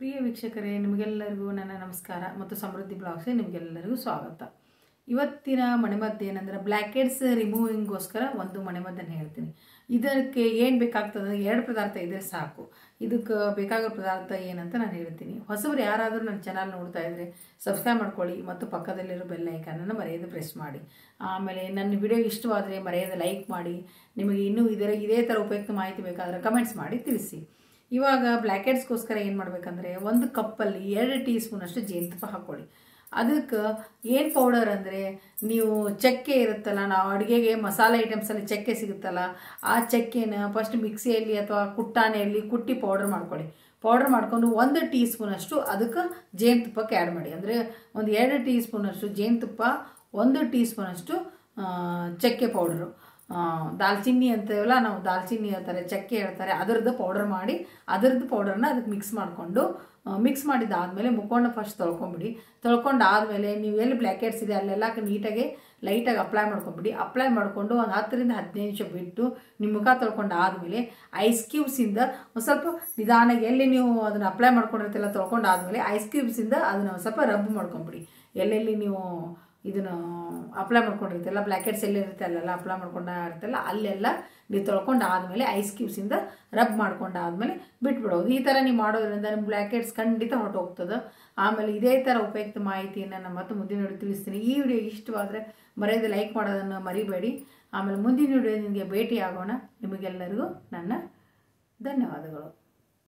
ಪ್ರಿಯ ವೀಕ್ಷಕರೇ, ನಿಮಗೆಲ್ಲರಿಗೂ ನನ್ನ ನಮಸ್ಕಾರ ಮತ್ತು ಸಮೃದ್ಧಿ ಬ್ಲಾಗ್ಸ್ಗೆ ನಿಮಗೆಲ್ಲರಿಗೂ ಸ್ವಾಗತ. ಇವತ್ತಿನ ಮನೆಮದ್ದು ಏನಂದ್ರೆ ಬ್ಲ್ಯಾಕ್ ಹೆಡ್ಸ್ ರಿಮೂವಿಂಗ್ಗೋಸ್ಕರ ಒಂದು ಮನೆಮದ್ದನ್ನು ಹೇಳ್ತೀನಿ. ಇದಕ್ಕೆ ಏನು ಬೇಕಾಗ್ತದೆ, 2 ಪದಾರ್ಥ ಇದ್ರೆ ಸಾಕು. ಇದಕ್ಕೆ ಬೇಕಾಗೋ ಪದಾರ್ಥ ಏನಂತ ನಾನು ಹೇಳ್ತೀನಿ. ಹೊಸಬರು ಯಾರಾದರೂ ನನ್ನ ಚಾನಲ್ ನೋಡ್ತಾ ಇದ್ದರೆ ಸಬ್ಸ್ಕ್ರೈಬ್ ಮಾಡ್ಕೊಳ್ಳಿ ಮತ್ತು ಪಕ್ಕದಲ್ಲಿರೋ ಬೆಲ್ ಐಕಾನನ್ನು ಮರೆಯದೆ ಪ್ರೆಸ್ ಮಾಡಿ. ಆಮೇಲೆ ನನ್ನ ವಿಡಿಯೋ ಇಷ್ಟವಾದರೆ ಮರೆಯದೆ ಲೈಕ್ ಮಾಡಿ. ನಿಮಗೆ ಇನ್ನೂ ಇದೇ ಥರ ಉಪಯುಕ್ತ ಮಾಹಿತಿ ಬೇಕಾದರೆ ಕಮೆಂಟ್ಸ್ ಮಾಡಿ ತಿಳಿಸಿ. ಇವಾಗ ಬ್ಲ್ಯಾಕ್ ಹೆಡ್ಸ್ಗೋಸ್ಕರ ಏನು ಮಾಡಬೇಕಂದ್ರೆ, 1 ಕಪ್ಪಲ್ಲಿ 2 ಟೀ ಸ್ಪೂನಷ್ಟು ಜೇನುತುಪ್ಪ ಹಾಕ್ಕೊಳ್ಳಿ. ಅದಕ್ಕೆ ಏನು ಪೌಡರ್ ಅಂದರೆ, ನೀವು ಚಕ್ಕೆ ಇರುತ್ತಲ್ಲ, ನಾವು ಅಡುಗೆಗೆ ಮಸಾಲೆ ಐಟಮ್ಸಲ್ಲಿ ಚಕ್ಕೆ ಸಿಗುತ್ತಲ್ಲ, ಆ ಚಕ್ಕೆನ ಫಸ್ಟ್ ಮಿಕ್ಸಿಯಲ್ಲಿ ಅಥವಾ ಕುಟ್ಟಾಣಿಯಲ್ಲಿ ಕುಟ್ಟಿ ಪೌಡರ್ ಮಾಡ್ಕೊಳ್ಳಿ. ಪೌಡರ್ ಮಾಡ್ಕೊಂಡು 1 ಟೀ ಸ್ಪೂನಷ್ಟು ಅದಕ್ಕೆ ಜೇನುತುಪ್ಪಕ್ಕೆ ಆ್ಯಡ್ ಮಾಡಿ. ಅಂದರೆ ಒಂದು 2 ಟೀ ಸ್ಪೂನಷ್ಟು ಜೇನುತುಪ್ಪ, 1 ಟೀ ಸ್ಪೂನಷ್ಟು ಚಕ್ಕೆ ಪೌಡರು. ದಾಲ್ಚಿನ್ನಿ ಅಂತೀವಲ್ಲ ನಾವು, ದಾಲ್ಚಿನ್ನಿ ಹೇಳ್ತಾರೆ, ಚಕ್ಕೆ ಹೇಳ್ತಾರೆ, ಅದರದ್ದು ಪೌಡರ್ ಮಾಡಿ ಅದರದ್ದು ಪೌಡರ್ನ ಅದಕ್ಕೆ ಮಿಕ್ಸ್ ಮಾಡಿದ್ದಾದಮೇಲೆ ಮುಖವನ್ನು ಫಸ್ಟ್ ತೊಳ್ಕೊಂಬಿಡಿ. ತೊಳ್ಕೊಂಡಾದಮೇಲೆ ನೀವು ಎಲ್ಲಿ ಬ್ಲ್ಯಾಕ್ ಹೆಡ್ಸ್ ಇದೆ ಅಲ್ಲೆಲ್ಲ ನೀಟಾಗಿ ಲೈಟಾಗಿ ಅಪ್ಲೈ ಮಾಡ್ಕೊಂಬಿಡಿ. ಅಪ್ಲೈ ಮಾಡಿಕೊಂಡು ಒಂದು 10ರಿಂದ 15 ನಿಮಿಷ ಬಿಟ್ಟು ನಿಮ್ಮ ಮುಖ ತೊಳ್ಕೊಂಡಾದಮೇಲೆ ಐಸ್ ಕ್ಯೂಬ್ಸಿಂದ ಒಂದು ಸ್ವಲ್ಪ ನಿಧಾನಾಗಿ, ಎಲ್ಲಿ ನೀವು ಅದನ್ನು ಅಪ್ಲೈ ಮಾಡ್ಕೊಂಡಿರ್ತಿಲ್ಲ ತೊಳ್ಕೊಂಡಾದಮೇಲೆ ಐಸ್ ಕ್ಯೂಬ್ಸಿಂದ ಅದನ್ನು ಸ್ವಲ್ಪ ರಬ್ ಮಾಡ್ಕೊಂಬಿಡಿ. ಎಲ್ಲೆಲ್ಲಿ ನೀವು ಇದನ್ನು ಅಪ್ಲೈ ಮಾಡ್ಕೊಂಡಿರ್ತಿಲ್ಲ, ಬ್ಲ್ಯಾಕ್ ಹೆಡ್ಸ್ ಎಲ್ಲಿರುತ್ತೆ ಅಲ್ಲೆಲ್ಲ ಅಪ್ಲೈ ಮಾಡ್ಕೊಂಡಿರ್ತಲ್ಲ, ಅಲ್ಲೆಲ್ಲ ನೀವು ತೊಳ್ಕೊಂಡಾದಮೇಲೆ ಐಸ್ ಕ್ಯೂಬ್ಸಿಂದ ರಬ್ ಮಾಡ್ಕೊಂಡಾದಮೇಲೆ ಬಿಟ್ಬಿಡೋದು. ಈ ಥರ ನೀವು ಮಾಡೋದ್ರಿಂದ ನಿಮ್ಮ ಬ್ಲ್ಯಾಕ್ ಹೆಡ್ಸ್ ಖಂಡಿತ ಹೊರಟೋಗ್ತದೆ. ಆಮೇಲೆ ಇದೇ ಥರ ಉಪಯುಕ್ತ ಮಾಹಿತಿಯನ್ನು ನಾನು ಮತ್ತೆ ಮುಂದಿನ ವಿಡಿಯೋ ತಿಳಿಸ್ತೀನಿ. ಈ ವಿಡಿಯೋ ಇಷ್ಟವಾದರೆ ಮರೆಯದೆ ಲೈಕ್ ಮಾಡೋದನ್ನು ಮರಿಬೇಡಿ. ಆಮೇಲೆ ಮುಂದಿನ ವಿಡಿಯೋ ನಿಮಗೆ ಭೇಟಿ ಆಗೋಣ. ನಿಮಗೆಲ್ಲರಿಗೂ ನನ್ನ ಧನ್ಯವಾದಗಳು.